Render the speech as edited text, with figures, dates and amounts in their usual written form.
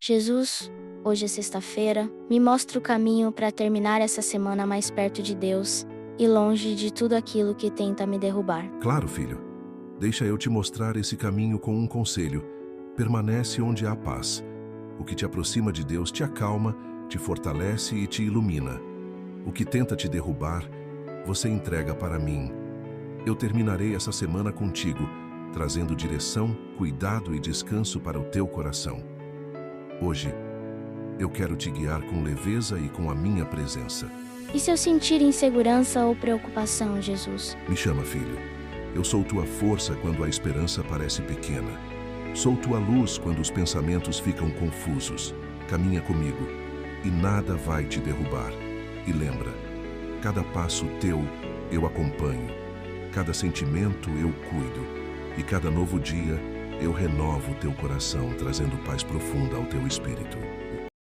Jesus, hoje é sexta-feira, me mostra o caminho para terminar essa semana mais perto de Deus e longe de tudo aquilo que tenta me derrubar. Claro, filho. Deixa eu te mostrar esse caminho com um conselho. Permanece onde há paz. O que te aproxima de Deus te acalma, te fortalece e te ilumina. O que tenta te derrubar, você entrega para mim. Eu terminarei essa semana contigo, trazendo direção, cuidado e descanso para o teu coração. Hoje, eu quero te guiar com leveza e com a minha presença. E se eu sentir insegurança ou preocupação, Jesus? Me chama, filho. Eu sou tua força quando a esperança parece pequena. Sou tua luz quando os pensamentos ficam confusos. Caminha comigo e nada vai te derrubar. E lembra, cada passo teu eu acompanho, cada sentimento eu cuido e cada novo dia eu renovo teu coração, trazendo paz profunda ao teu espírito.